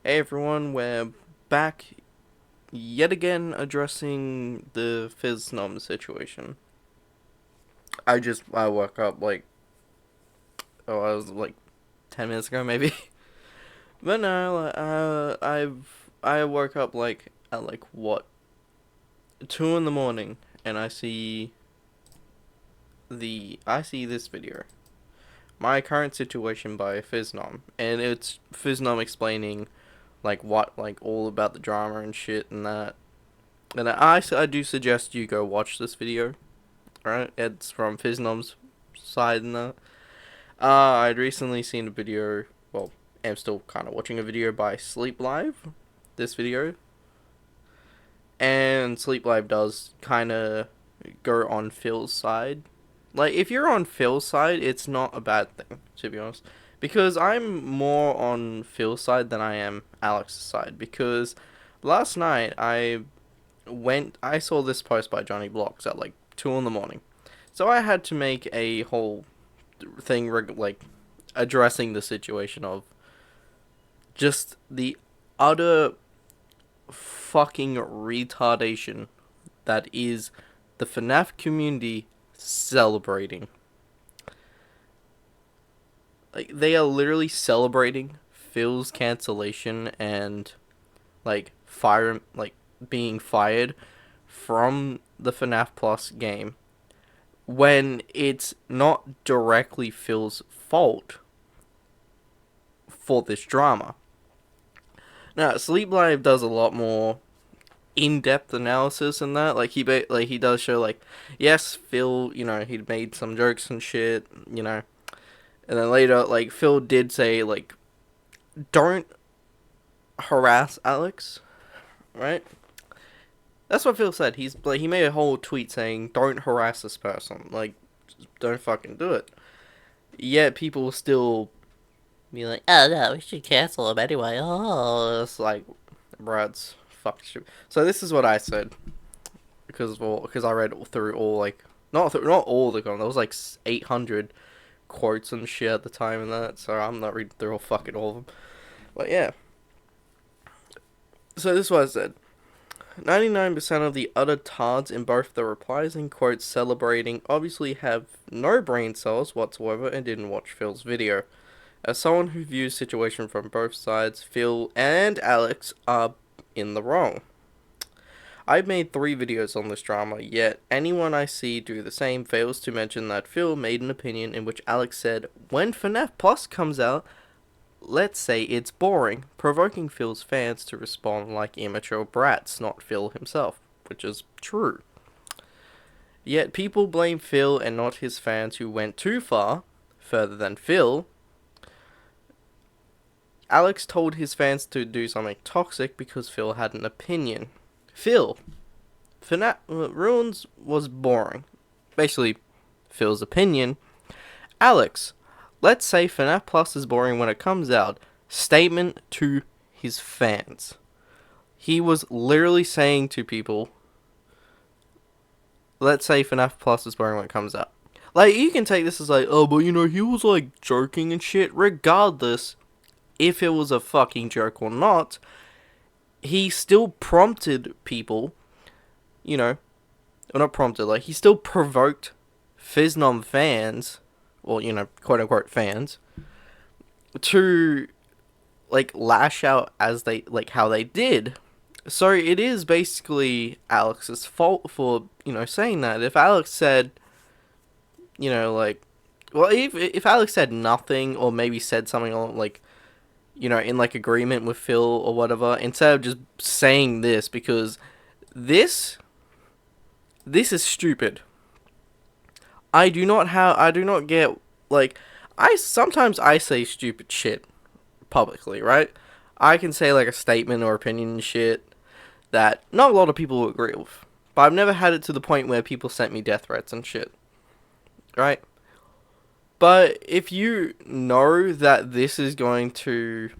Hey everyone, we're back yet again addressing the Phisnom situation. I woke up I was like 10 minutes ago maybe. But no, I woke up at what, 2 in the morning, and I see this video. My current situation by Phisnom, and it's Phisnom explaining all about the drama and shit and that. And I do suggest you go watch this video. Right, it's from Phisnom's side and that. I'd recently seen a video. Well, I'm still kind of watching a video by Sleep Live. This video, and Sleep Live does kind of go on Phil's side. Like, if you're on Phil's side, it's not a bad thing, to be honest. Because I'm more on Phil's side than I am Alex's side. Because last night I saw this post by Johnny Blocks at like 2 in the morning. So I had to make a whole thing addressing the situation of just the utter fucking retardation that is the FNAF community celebrating. Like, they are literally celebrating Phil's cancellation and being fired from the FNAF Plus game when it's not directly Phil's fault for this drama. Now, Sleep Live does a lot more in-depth analysis in that. He does show yes, Phil, he made some jokes and shit, and then later Phil did say don't harass Alex, right? That's what Phil said. He made a whole tweet saying don't harass this person, don't fucking do it. Yet people still be like, oh no, we should cancel him anyway. Oh, it's like, Brad's fucking stupid. So this is what I said because I read through all not all the comments. There was 800 quotes and shit at the time and that. So I'm not reading through all of them. But yeah. So this is what I said. 99% of the other tards in both the replies and quotes celebrating obviously have no brain cells whatsoever and didn't watch Phil's video. As someone who views situation from both sides, Phil and Alex are in the wrong. I've made 3 videos on this drama, yet anyone I see do the same fails to mention that Phil made an opinion in which Alex said, when FNAF Plus comes out, let's say it's boring, provoking Phil's fans to respond like immature brats, not Phil himself, which is true. Yet people blame Phil and not his fans who went too far, further than Phil. Alex told his fans to do something toxic because Phil had an opinion. Phil, FNAF Ruins was boring. Basically, Phil's opinion. Alex, let's say FNAF Plus is boring when it comes out. Statement to his fans. He was literally saying to people, let's say FNAF Plus is boring when it comes out. You can take this as oh, but he was joking and shit. Regardless, if it was a fucking joke or not, he still prompted people, or not prompted, he still provoked Phisnom fans, or, quote unquote fans, to, lash out as how they did. So it is basically Alex's fault for, saying that. If Alex said, if Alex said nothing, or maybe said something in agreement with Phil or whatever, instead of just saying this, because this is stupid. I do not get, sometimes I say stupid shit publicly, right? I can say a statement or opinion and shit that not a lot of people will agree with. But I've never had it to the point where people sent me death threats and shit. Right? But if you know that this is going to,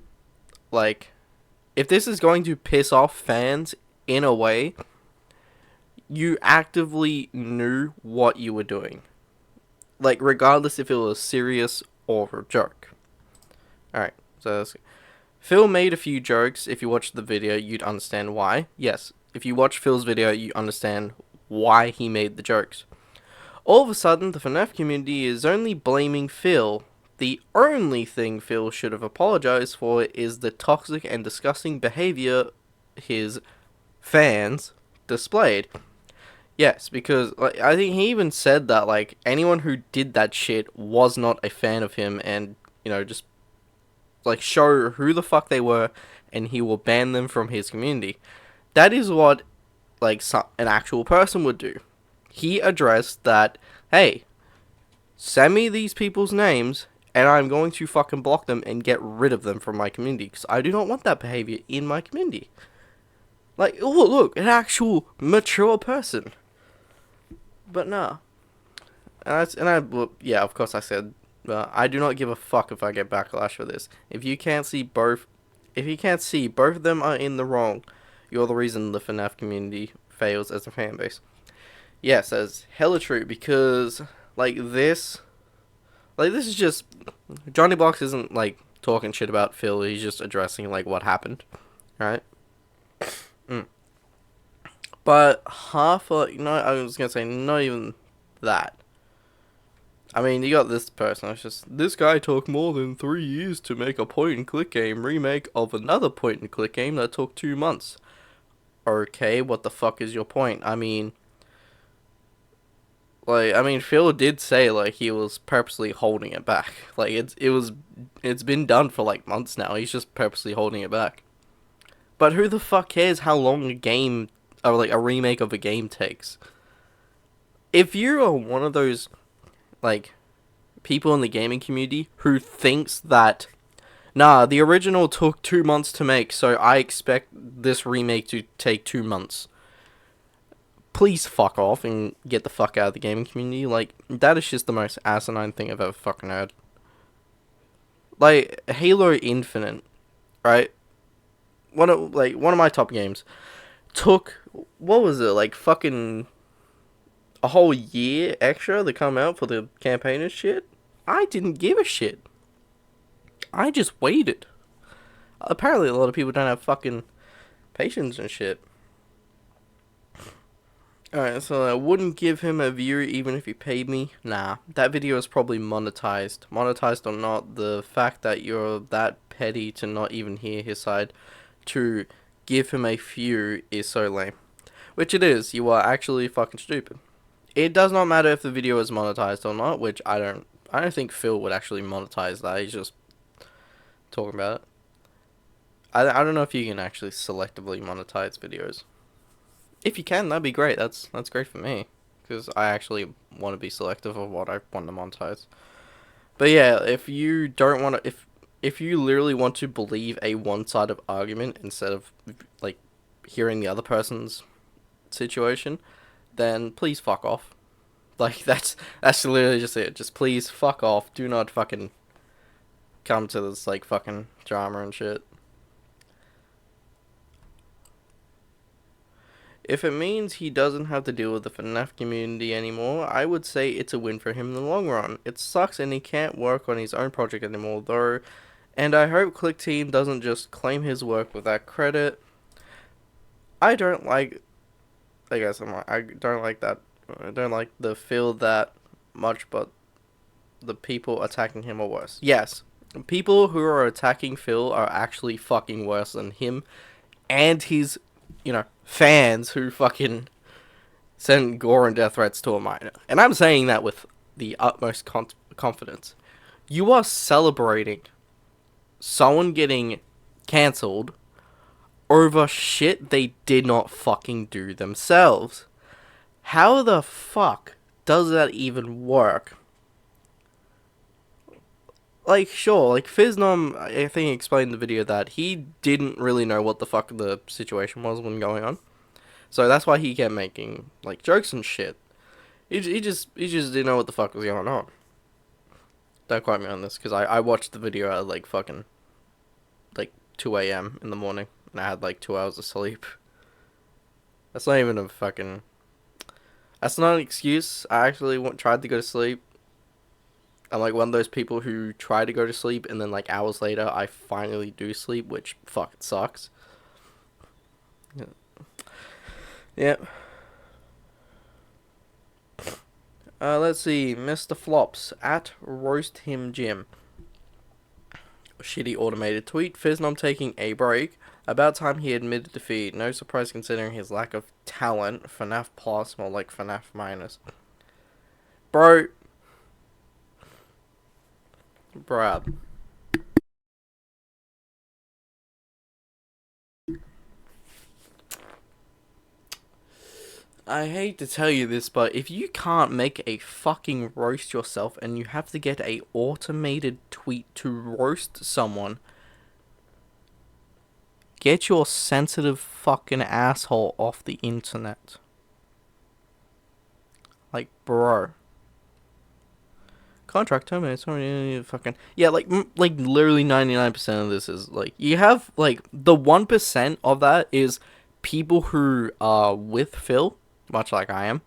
if this is going to piss off fans in a way, you actively knew what you were doing. Regardless if it was serious or a joke. Alright, so Phil made a few jokes. If you watched the video, you'd understand why. Yes, if you watch Phil's video, you understand why he made the jokes. All of a sudden, the FNAF community is only blaming Phil. The only thing Phil should have apologized for is the toxic and disgusting behavior his fans displayed. Yes, because like, I think he even said that like anyone who did that shit was not a fan of him, and just like show who the fuck they were, and he will ban them from his community. That is what like an actual person would do. He addressed that, hey, send me these people's names, and I'm going to fucking block them and get rid of them from my community because I do not want that behavior in my community. Like, oh look, an actual mature person. But nah. Well, yeah, of course I said, I do not give a fuck if I get backlash for this. If you can't see both of them are in the wrong, you're the reason the FNAF community fails as a fan base. Yes, that's hella true, because this is just Johnny Box isn't like talking shit about Phil. He's just addressing like what happened, right? But I was gonna say not even that. I mean, you got this person. It's just this guy took more than 3 years to make a point-and-click game remake of another point-and-click game that took 2 months. Okay, what the fuck is your point? I mean, Phil did say like he was purposely holding it back. Like it's been done for like months now. He's just purposely holding it back. But who the fuck cares how long a game or like a remake of a game takes? If you are one of those like people in the gaming community who thinks that nah, the original took 2 months to make, so I expect this remake to take 2 months. Please fuck off and get the fuck out of the gaming community. Like, that is just the most asinine thing I've ever fucking heard. Like, Halo Infinite, right? One of my top games took, what was it, like fucking a whole year extra to come out for the campaign and shit? I didn't give a shit. I just waited. Apparently a lot of people don't have fucking patience and shit. Alright, so I wouldn't give him a view even if he paid me. Nah, that video is probably monetized. Monetized or not, the fact that you're that petty to not even hear his side to give him a view is so lame. Which it is, you are actually fucking stupid. It does not matter if the video is monetized or not, which I don't think Phil would actually monetize that, he's just talking about it. I don't know if you can actually selectively monetize videos. If you can, that'd be great. That's great for me, because I actually want to be selective of what I want to monetize. But yeah, if you don't want to, if you literally want to believe a one-sided argument instead of like hearing the other person's situation, then please fuck off. Like that's literally just it. Just please fuck off. Do not fucking come to this like fucking drama and shit. If it means he doesn't have to deal with the FNAF community anymore, I would say it's a win for him in the long run. It sucks and he can't work on his own project anymore though, and I hope Click Team doesn't just claim his work without credit. I don't like, I don't like that, I don't like the feel that much, but the people attacking him are worse. Yes, people who are attacking Phil are actually fucking worse than him and his fans who fucking send gore and death threats to a minor. And I'm saying that with the utmost confidence. You are celebrating someone getting cancelled over shit they did not fucking do themselves. How the fuck does that even work? Like, sure, like, Phisnom, I think, explained in the video that he didn't really know what the fuck the situation was when going on. So that's why he kept making, like, jokes and shit. He just didn't know what the fuck was going on. Don't quote me on this, because I watched the video at, like, fucking, like, 2 a.m. in the morning, and I had, like, 2 hours of sleep. That's not even a fucking... That's not an excuse. I actually tried to go to sleep. I'm like one of those people who try to go to sleep and then like hours later I finally do sleep, which fuck it sucks. Yeah. Yep. Let's see, Mr. Flops at Roast Him Jim. Shitty automated tweet. Phisnom taking a break. About time he admitted defeat. No surprise considering his lack of talent. FNAF Plus, more like FNAF Minus. Bro. Bruh. I hate to tell you this, but if you can't make a fucking roast yourself and you have to get a automated tweet to roast someone, get your sensitive fucking asshole off the internet. Like, bro. Contract terminates. Fucking yeah, like literally 99% of this is like you have like the 1% of that is people who are with Phil, much like I am,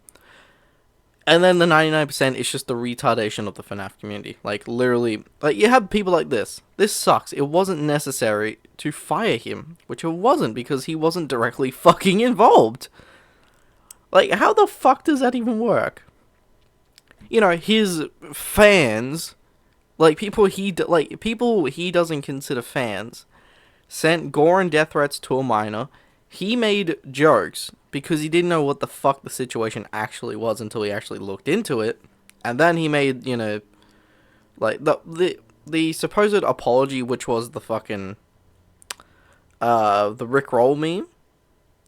and then the 99% is just the retardation of the FNAF community. Like literally, like you have people like this. This sucks. It wasn't necessary to fire him, which it wasn't because he wasn't directly fucking involved. Like how the fuck does that even work? You know, his fans, like people he doesn't consider fans, sent gore and death threats to a minor. He made jokes because he didn't know what the fuck the situation actually was until he actually looked into it, and then he made, you know, like the supposed apology, which was the fucking the Rick Roll meme.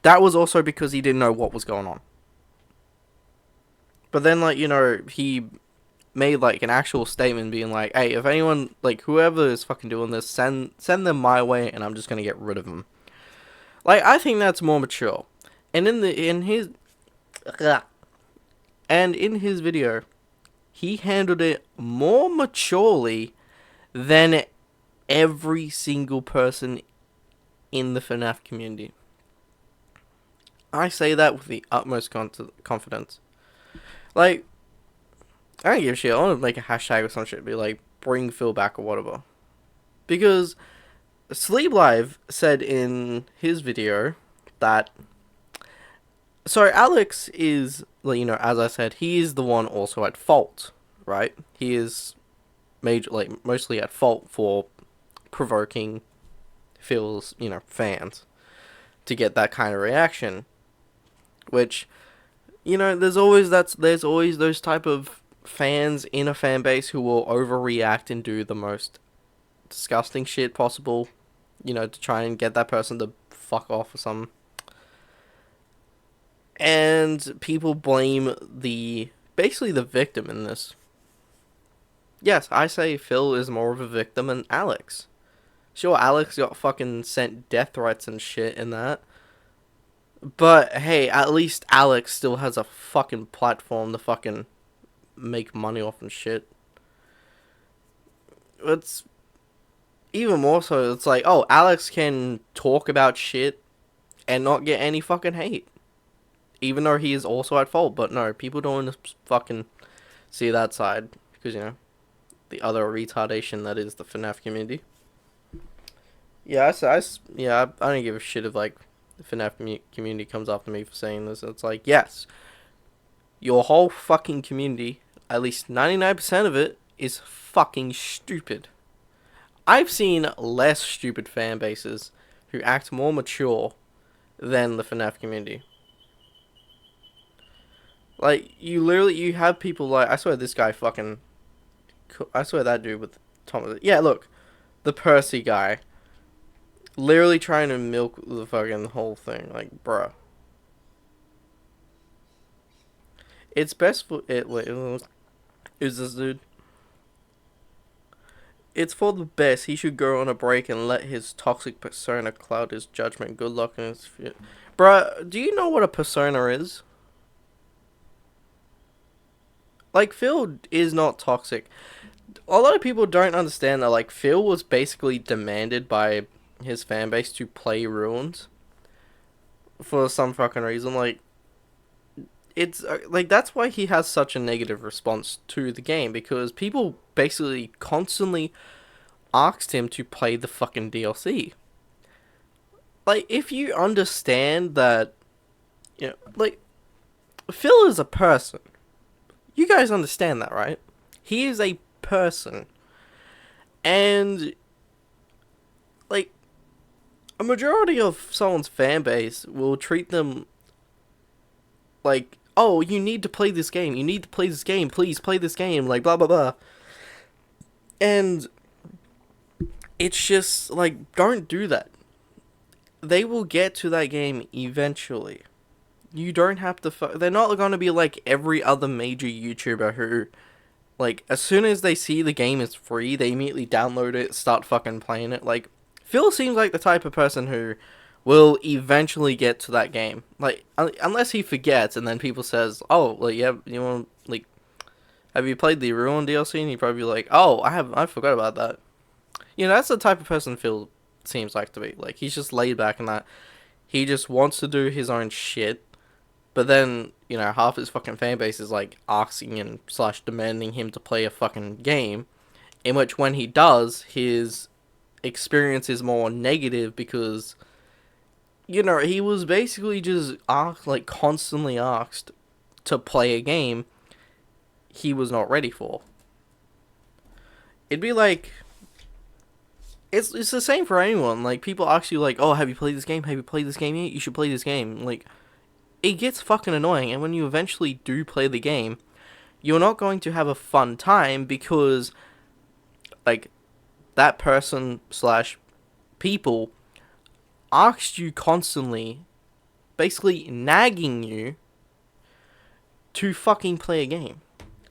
That was also because he didn't know what was going on. But then, like, you know, he made, like, an actual statement being like, hey, if anyone, like, whoever is fucking doing this, send them my way, and I'm just gonna get rid of them. Like, I think that's more mature. And in his video, he handled it more maturely than every single person in the FNAF community. I say that with the utmost confidence. Like, I don't give a shit. I want to make a hashtag or some shit, be like, bring Phil back or whatever. Because Sleep Live said in his video that. So Alex is, you know, as I said, he is the one also at fault, right? He is mostly at fault for provoking Phil's, you know, fans to get that kind of reaction. Which, you know, there's always those type of fans in a fan base who will overreact and do the most disgusting shit possible, you know, to try and get that person to fuck off or something. And people blame basically the victim in this. Yes, I say Phil is more of a victim than Alex. Sure, Alex got fucking sent death threats and shit in that. But, hey, at least Alex still has a fucking platform to fucking make money off and shit. It's even more so, it's like, oh, Alex can talk about shit and not get any fucking hate. Even though he is also at fault. But no, people don't fucking see that side. Because, you know, the other retardation that is the FNAF community. Yeah, I don't give a shit if, like, the FNAF community comes after me for saying this. It's like, yes, your whole fucking community, at least 99% of it, is fucking stupid. I've seen less stupid fan bases who act more mature than the FNAF community. Like, you have people like, I swear this guy fucking, I swear that dude with Thomas, yeah, look, the Percy guy, literally trying to milk the fucking whole thing, like, bruh. It's best for it. Wait, who's this dude? It's for the best. He should go on a break and let his toxic persona cloud his judgment. Good luck in his future. Bruh, do you know what a persona is? Like, Phil is not toxic. A lot of people don't understand that, like, Phil was basically demanded by his fan base to play Ruins for some fucking reason. Like, it's like that's why he has such a negative response to the game, because people basically constantly asked him to play the fucking DLC. Like, if you understand that, like, Phil is a person. You guys understand that, right? He is a person. And, like, a majority of someone's fan base will treat them like, oh, you need to play this game. You need to play this game. Please play this game. Like, blah, blah, blah. And it's just, like, don't do that. They will get to that game eventually. You don't have to... They're not going to be like every other major YouTuber who, like, as soon as they see the game is free, they immediately download it, start fucking playing it. Like, Phil seems like the type of person who will eventually get to that game. Like, unless he forgets and then people says, oh, like, yeah, you want, like, have you played the Ruin DLC? And he'd probably be like, oh, I forgot about that. That's the type of person Phil seems like to be. Like, he's just laid back and that. He just wants to do his own shit. But then, half his fucking fanbase is, like, asking and / demanding him to play a fucking game. In which, when he does, his experience is more negative because, he was basically just asked, like, constantly asked to play a game he was not ready for. It'd be like... It's the same for anyone. Like, people ask you, like, oh, have you played this game? Have you played this game yet? You should play this game. Like, it gets fucking annoying. And when you eventually do play the game, you're not going to have a fun time because, like, that person / people asked you constantly, basically nagging you to fucking play a game.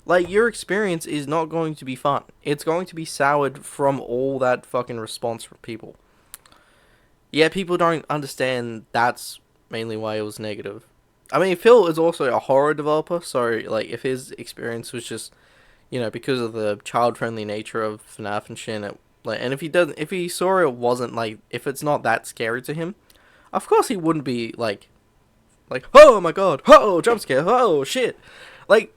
Like, your experience is not going to be fun. It's going to be soured from all that fucking response from people. Yeah, people don't understand that's mainly why it was negative. I mean, Phil is also a horror developer, so, like, if his experience was just, because of the child-friendly nature of FNAF and shit, and if he saw it wasn't, like, if it's not that scary to him, of course he wouldn't be, like, oh my god, oh, jump scare, oh, shit. Like,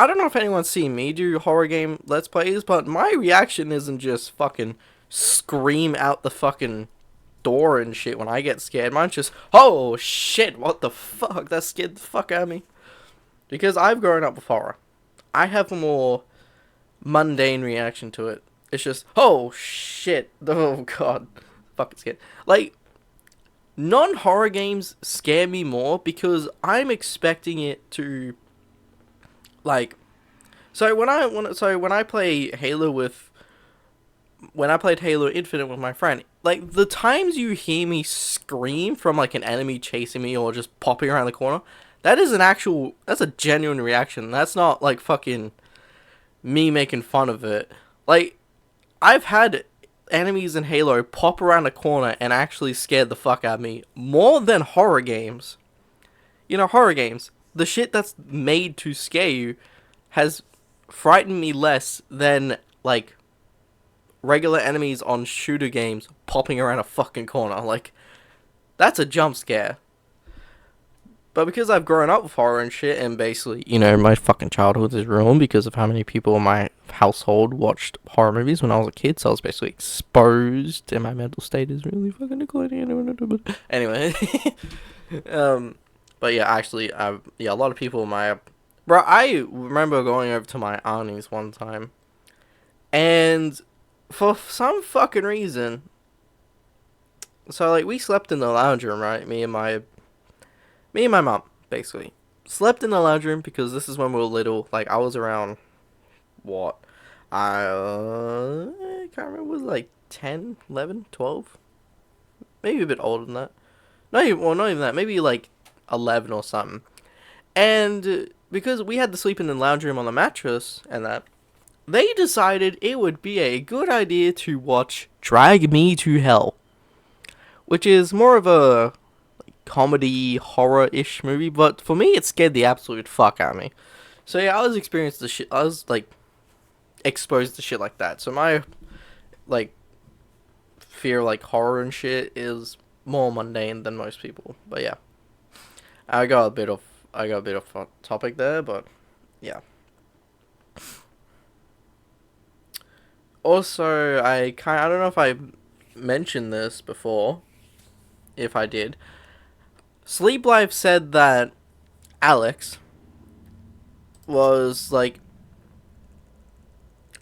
I don't know if anyone's seen me do horror game Let's Plays, but my reaction isn't just fucking scream out the fucking door and shit when I get scared. Mine's just, oh shit, what the fuck? That scared the fuck out of me. Because I've grown up with horror. I have a more mundane reaction to it. It's just, oh shit, oh god, fucking scared. Like, non-horror games scare me more because I'm expecting it to... Like, when I play Halo when I played Halo Infinite with my friend, like, the times you hear me scream from, like, an enemy chasing me or just popping around the corner, that's a genuine reaction. That's not, like, fucking me making fun of it. Like, I've had enemies in Halo pop around a corner and actually scared the fuck out of me more than horror games. Horror games, the shit that's made to scare you has frightened me less than, like, regular enemies on shooter games popping around a fucking corner. Like, that's a jump scare. But because I've grown up with horror and shit, and basically, my fucking childhood is ruined because of how many people in my household watched horror movies when I was a kid, so I was basically exposed, and my mental state is really fucking declining. Anyway. But yeah, actually, a lot of people in my... Bro, I remember going over to my auntie's one time, and for some fucking reason, so, like, we slept in the lounge room, right? Me and my mom, basically. Slept in the lounge room because this is when we were little. Like, I was around, what? I can't remember, was it like 10, 11, 12? Maybe a bit older than that. Not even that. Maybe like 11 or something. And because we had to sleep in the lounge room on the mattress and that, they decided it would be a good idea to watch Drag Me to Hell, which is more of a comedy horror-ish movie, but for me it scared the absolute fuck out of me. So yeah, I was like exposed to shit like that. So my, like, fear, like, horror and shit is more mundane than most people. But yeah, I got a bit I got a bit off topic there, but yeah. Also, I don't know if I mentioned this before. If I did, Sleep Life said that Alex was like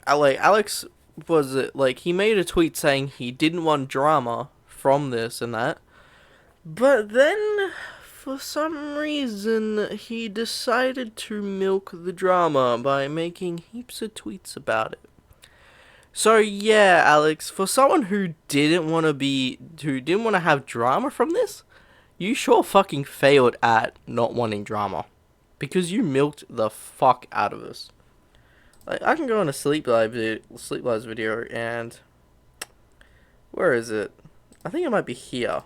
Alex was like he made a tweet saying he didn't want drama from this and that, but then for some reason he decided to milk the drama by making heaps of tweets about it. So yeah, Alex, for someone who didn't want to have drama from this, you sure fucking failed at not wanting drama, because you milked the fuck out of us. Like, I can go on a Sleep Live's video, and where is it? I think it might be here.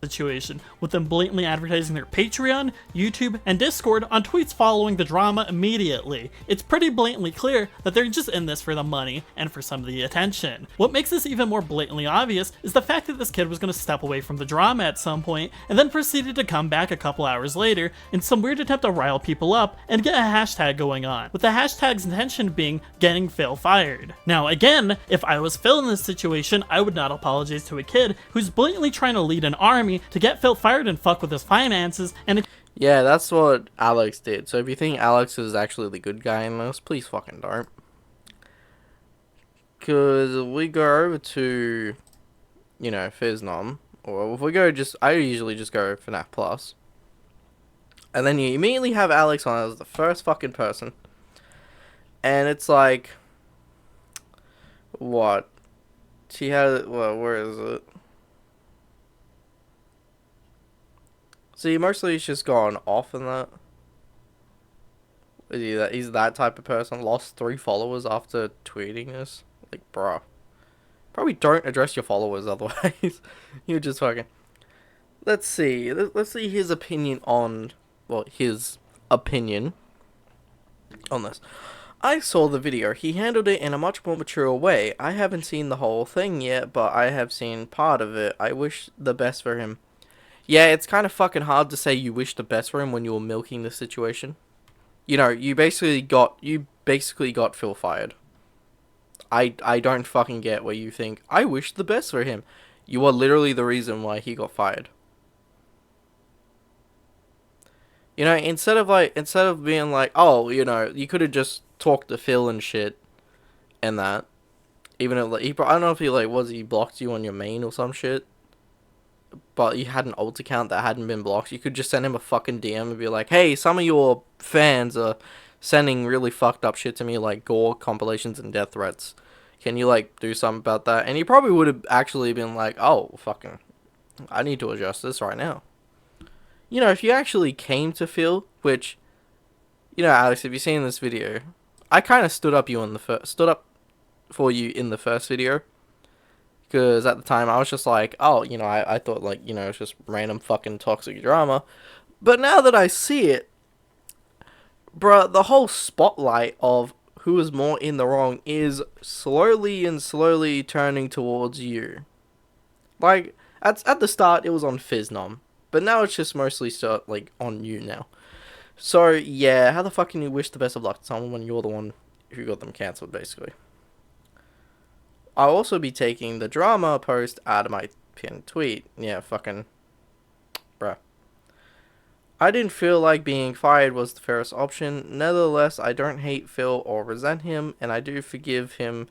Situation with them blatantly advertising their Patreon, YouTube, and Discord on tweets following the drama immediately. It's pretty blatantly clear that they're just in this for the money and for some of the attention. What makes this even more blatantly obvious is the fact that this kid was going to step away from the drama at some point and then proceeded to come back a couple hours later in some weird attempt to rile people up and get a hashtag going on, with the hashtag's intention being getting Phil fired. Now again, if I was Phil in this situation, I would not apologize to a kid who's blatantly trying to lead an army to get Phil fired and fuck with his finances, and yeah, that's what Alex did. So if you think Alex is actually the good guy in this, please fucking don't. Because we go over to, Phisnom, or if we go I usually just go FNAF Plus. And then you immediately have Alex on as the first fucking person. And it's like, what? She had, well, where is it? See, mostly he's just gone off in that. He's that type of person. Lost 3 followers after tweeting this. Like, bro. Probably don't address your followers otherwise. You just fucking... Let's see. Let's see his opinion on... Well, his opinion on this. I saw the video. He handled it in a much more mature way. I haven't seen the whole thing yet, but I have seen part of it. I wish the best for him. Yeah, it's kind of fucking hard to say you wish the best for him when you were milking the situation. You basically got Phil fired. I don't fucking get where you think, I wish the best for him. You are literally the reason why he got fired. Instead of being like, oh, you could have just talked to Phil and shit and that. Even if, I don't know if he blocked you on your main or some shit. But you had an alt account that hadn't been blocked. You could just send him a fucking DM and be like, hey, some of your fans are sending really fucked up shit to me, like gore compilations and death threats. Can you, do something about that? And he probably would have actually been like, oh, fucking, I need to adjust this right now. If you actually came to Phil, which, Alex, if you've seen this video, I kind of stood up for you in the first video. Because at the time, I was just like, oh, I thought, it's just random fucking toxic drama. But now that I see it, bruh, the whole spotlight of who is more in the wrong is slowly turning towards you. Like, at the start, it was on Phisnom. But now it's just mostly on you now. So, yeah, how the fuck can you wish the best of luck to someone when you're the one who got them cancelled, basically? I'll also be taking the drama post out of my pinned tweet. Yeah, fucking... Bruh. I didn't feel like being fired was the fairest option. Nevertheless, I don't hate Phil or resent him, and I do forgive him.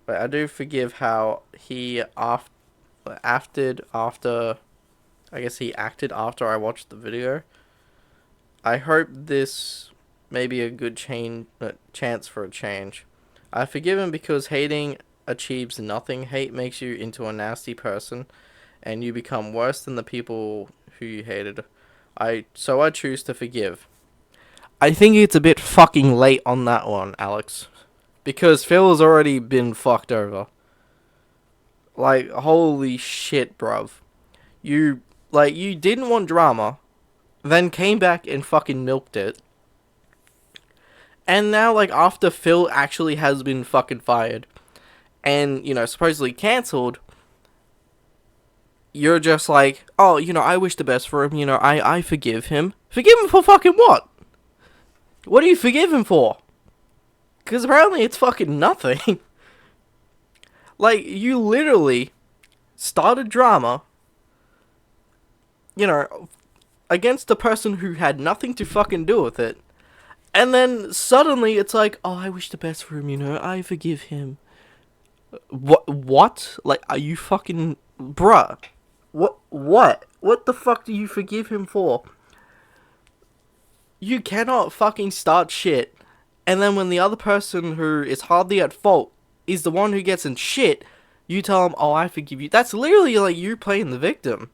But I do forgive how he acted after... I guess he acted after I watched the video. I hope this may be a good chance for a change. I forgive him because hating achieves nothing. Hate makes you into a nasty person, and you become worse than the people who you hated. So I choose to forgive. I think it's a bit fucking late on that one, Alex, because Phil has already been fucked over. Like, holy shit, bruv. You didn't want drama, then came back and fucking milked it. And now, after Phil actually has been fucking fired, and, supposedly cancelled, you're just like, oh, I wish the best for him, I forgive him. Forgive him for fucking what? What do you forgive him for? Because apparently it's fucking nothing. Like, you literally started drama, you know, against a person who had nothing to fucking do with it. And then suddenly it's like, oh, I wish the best for him, you know, I forgive him. What? Like, are you fucking... Bruh. What? What the fuck do you forgive him for? You cannot fucking start shit, and then when the other person who is hardly at fault is the one who gets in shit, you tell them, oh, I forgive you. That's literally like you playing the victim.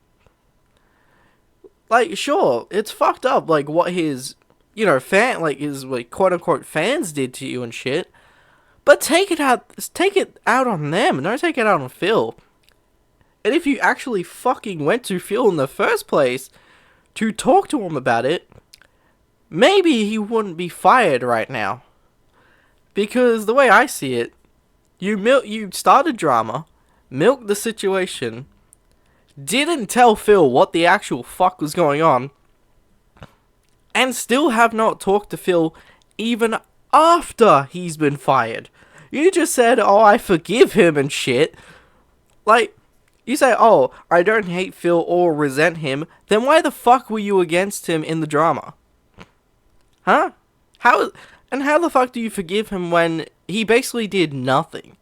Like, sure, it's fucked up, like, what his, you know, his, like, quote-unquote fans did to you and shit, but take it out on them, don't take it out on Phil. And if you actually fucking went to Phil in the first place to talk to him about it, maybe he wouldn't be fired right now. Because the way I see it, you started drama, milked the situation, didn't tell Phil what the actual fuck was going on, and still have not talked to Phil even after he's been fired. You just said, oh, I forgive him and shit. Like, you say, oh, I don't hate Phil or resent him, then why the fuck were you against him in the drama? Huh? How the fuck do you forgive him when he basically did nothing?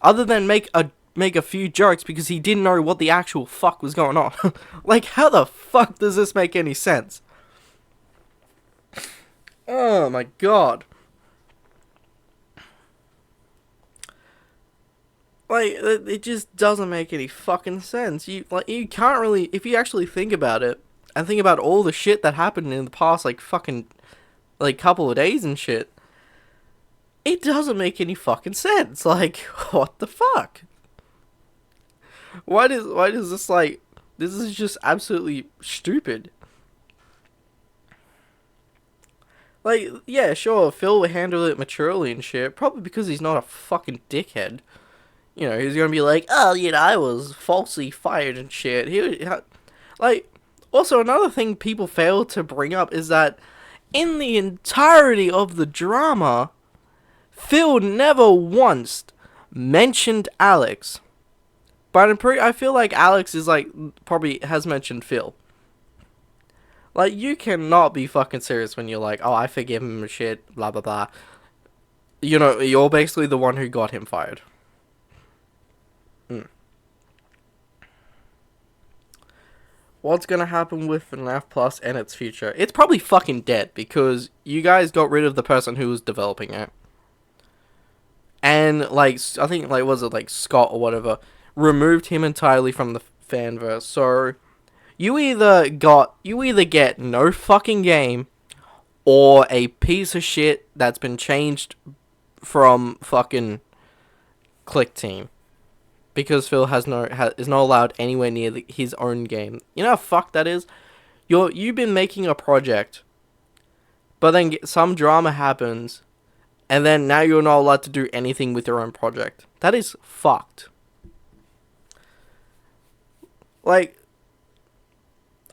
Other than make a few jokes because he didn't know what the actual fuck was going on. Like, how the fuck does this make any sense? Oh my god. Like, it just doesn't make any fucking sense. You can't really, if you actually think about it, and think about all the shit that happened in the past, like, fucking, like, couple of days and shit, it doesn't make any fucking sense. Like, what the fuck? Why does this, like, this is just absolutely stupid. Like, yeah, sure, Phil will handle it maturely and shit, probably because he's not a fucking dickhead. You know, he's gonna be like, oh, you know, I was falsely fired and shit. Like, also, another thing people fail to bring up is that in the entirety of the drama, Phil never once mentioned Alex. But I feel like Alex is, like, probably has mentioned Phil. Like, you cannot be fucking serious when you're like, oh, I forgive him and shit, blah, blah, blah. You know, you're basically the one who got him fired. What's gonna happen with FNAF Plus and its future? It's probably fucking dead because you guys got rid of the person who was developing it. And, like, I think, like, was it, like, Scott or whatever, removed him entirely from the fanverse. So, you either get no fucking game, or a piece of shit that's been changed from fucking Click Team. Because Phil is not allowed anywhere near his own game. You know how fucked that is? You've been making a project, but then some drama happens, and then now you're not allowed to do anything with your own project. That is fucked. Like,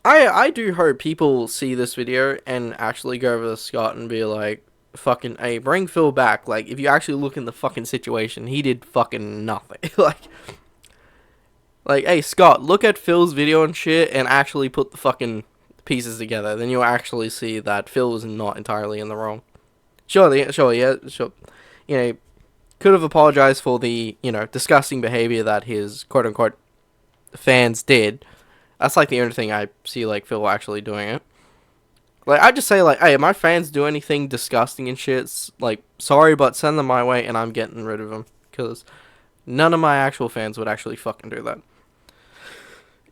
I do hope people see this video and actually go over to Scott and be like, fucking, hey, bring Phil back. Like, if you actually look in the fucking situation, he did fucking nothing. Like, hey, Scott, look at Phil's video and shit and actually put the fucking pieces together. Then you'll actually see that Phil was not entirely in the wrong. Sure. You know, could have apologized for the, you know, disgusting behavior that his quote-unquote fans did. That's, like, the only thing I see, like, Phil actually doing it. Like, I just say, like, hey, if my fans do anything disgusting and shit, like, sorry, but send them my way and I'm getting rid of them. Because none of my actual fans would actually fucking do that.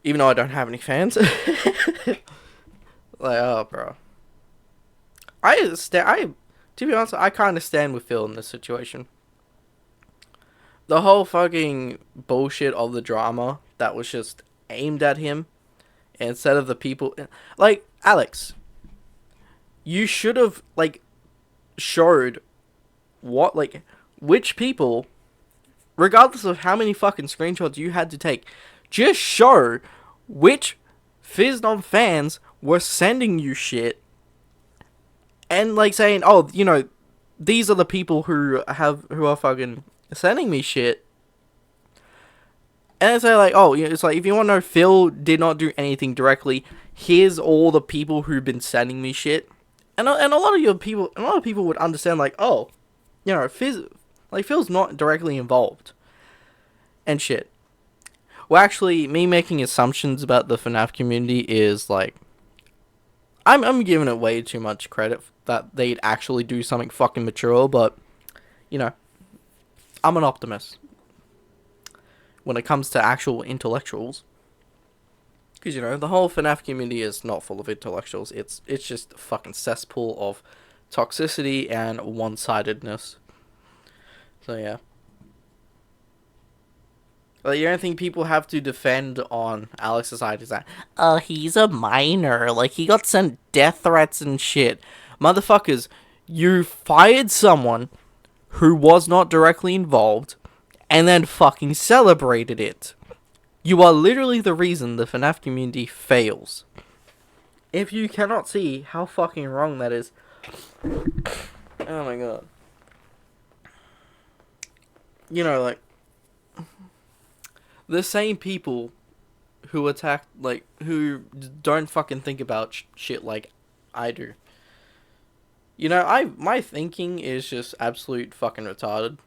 Even though I don't have any fans. Like, oh, bro. To be honest, I kind of stand with Phil in this situation. The whole fucking bullshit of the drama that was just aimed at him, instead of the people, like, Alex, you should have, like, showed what, like, which people, regardless of how many fucking screenshots you had to take, just show which Phisnom fans were sending you shit and like saying, oh, you know, these are the people who are fucking sending me shit. And it's like, oh, it's like, if you want to know, Phil did not do anything directly. Here's all the people who've been sending me shit, and a lot of people would understand, like, oh, you know, Phil's not directly involved, and shit. Well, actually, me making assumptions about the FNAF community is like, I'm giving it way too much credit that they'd actually do something fucking mature, but you know, I'm an optimist when it comes to actual intellectuals. Because, you know, the whole FNAF community is not full of intellectuals. It's just a fucking cesspool of toxicity and one-sidedness. So, yeah. But the only thing people have to defend on Alex's side is that, he's a minor. Like, he got sent death threats and shit. Motherfuckers, you fired someone who was not directly involved and then fucking celebrated it. You are literally the reason the FNAF community fails. If you cannot see how fucking wrong that is. Oh my god. You know, like, the same people who attack, like, who don't fucking think about shit like I do. You know, my thinking is just absolute fucking retarded.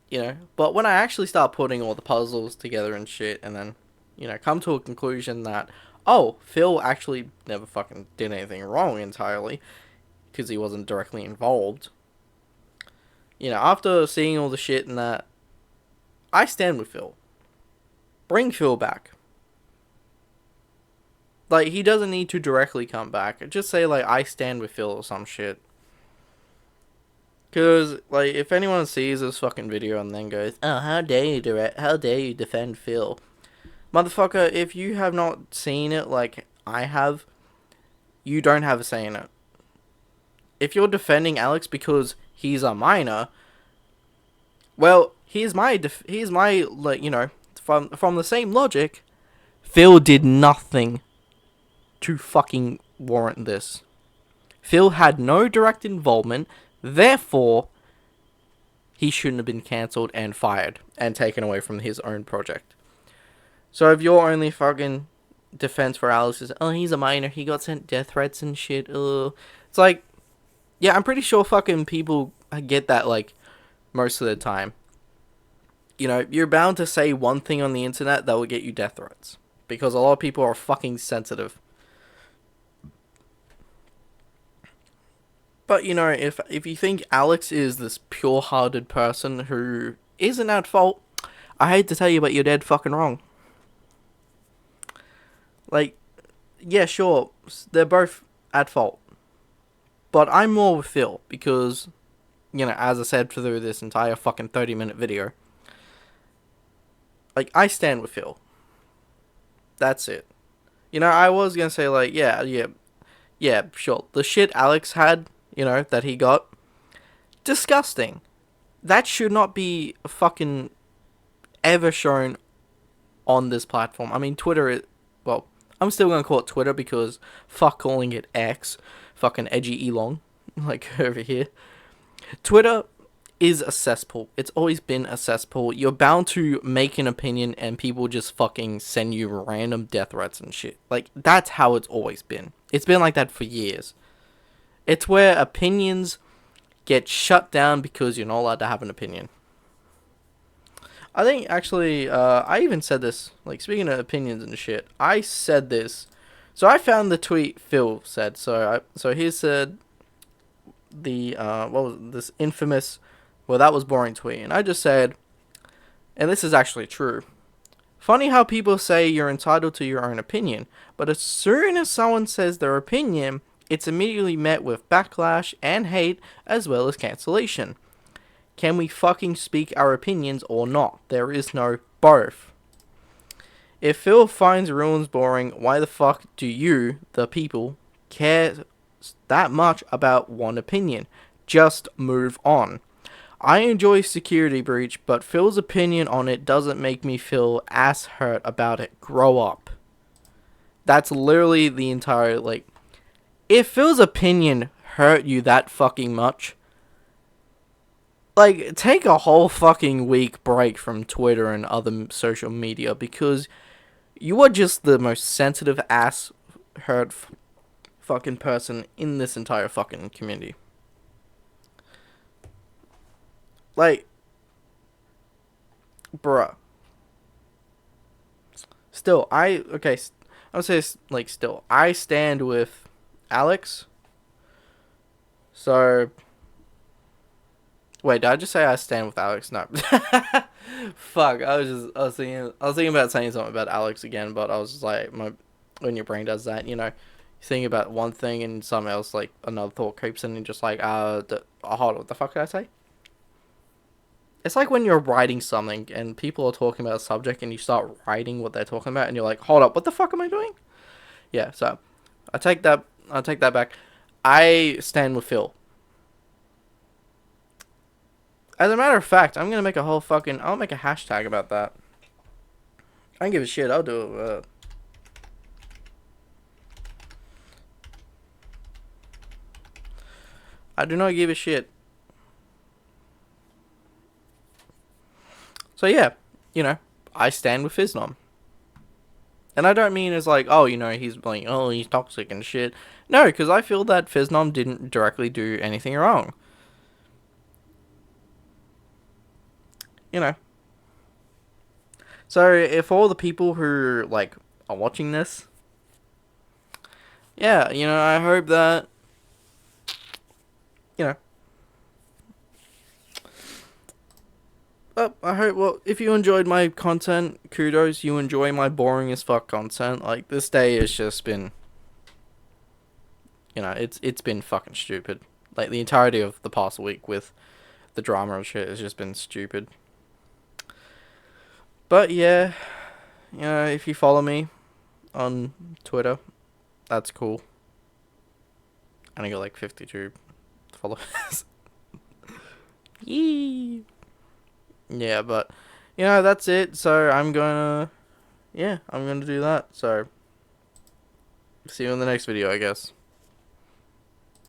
You know, but when I actually start putting all the puzzles together and shit, and then, you know, come to a conclusion that, oh, Phil actually never fucking did anything wrong entirely, because he wasn't directly involved. You know, after seeing all the shit and that, I stand with Phil. Bring Phil back. Like, he doesn't need to directly come back. Just say, like, I stand with Phil or some shit. Because, like, if anyone sees this fucking video and then goes, oh, how dare you do it? How dare you defend Phil? Motherfucker, if you have not seen it like I have, you don't have a say in it. If you're defending Alex because he's a minor, well, here's my like, you know, from the same logic, Phil did nothing to fucking warrant this. Phil had no direct involvement. Therefore, he shouldn't have been cancelled and fired and taken away from his own project. So if your only fucking defense for Alex is, oh, he's a minor, he got sent death threats and shit, it's like, yeah, I'm pretty sure fucking people get that, like, most of the time. You know, you're bound to say one thing on the internet that will get you death threats. Because a lot of people are fucking sensitive. But, you know, if you think Alex is this pure-hearted person who isn't at fault, I hate to tell you, but you're dead fucking wrong. Like, yeah, sure, they're both at fault. But I'm more with Phil, because, you know, as I said through this entire fucking 30-minute video, like, I stand with Phil. That's it. You know, I was gonna say, like, yeah, sure, the shit Alex had, you know, that he got, disgusting. That should not be fucking ever shown on this platform. I mean, Twitter, well, I'm still gonna call it Twitter because fuck calling it X. Fucking edgy Elon, like, over here. Twitter is a cesspool. It's always been a cesspool. You're bound to make an opinion and people just fucking send you random death threats and shit. Like, that's how it's always been. It's been like that for years. It's where opinions get shut down because you're not allowed to have an opinion. I think, actually, I even said this, like, speaking of opinions and shit, I said this. So I found the tweet Phil said. So he said what was it, this infamous, well, that was boring tweet. And I just said, and this is actually true, funny how people say you're entitled to your own opinion, but as soon as someone says their opinion, it's immediately met with backlash and hate as well as cancellation. Can we fucking speak our opinions or not? There is no both. If Phil finds ruins boring, why the fuck do you, the people, care that much about one opinion? Just move on. I enjoy Security Breach, but Phil's opinion on it doesn't make me feel ass hurt about it. Grow up. That's literally the entire, like, if Phil's opinion hurt you that fucking much, like, take a whole fucking week break from Twitter and other social media, because you are just the most sensitive ass hurt fucking person in this entire fucking community. Like, bruh. Still, I would say, like, still, I stand with Alex. So, wait, did I just say I stand with Alex? No. Fuck, I was thinking about saying something about Alex again, but I was just like, when your brain does that, you think about one thing and something else, like, another thought creeps in and just like, hold on, what the fuck did I say? It's like when you're writing something and people are talking about a subject and you start writing what they're talking about and you're like, hold up, what the fuck am I doing? Yeah, so I take that back. I stand with Phil. As a matter of fact, I'm gonna make I'll make a hashtag about that. I don't give a shit. I'll do it. I do not give a shit. So yeah, I stand with Phisnom. And I don't mean as like, oh, he's like, oh, he's toxic and shit. No, because I feel that Phisnom didn't directly do anything wrong. You know. So if all the people who like are watching this, yeah, I hope that, you know. I hope, well, if you enjoyed my content, kudos. You enjoy my boring as fuck content. Like, this day has just been, it's been fucking stupid. Like, the entirety of the past week with the drama and shit has just been stupid. But yeah, if you follow me on Twitter, that's cool. And I got like 52 followers. Yee. Yeah, but that's it. So I'm gonna do that. So see you in the next video, I guess.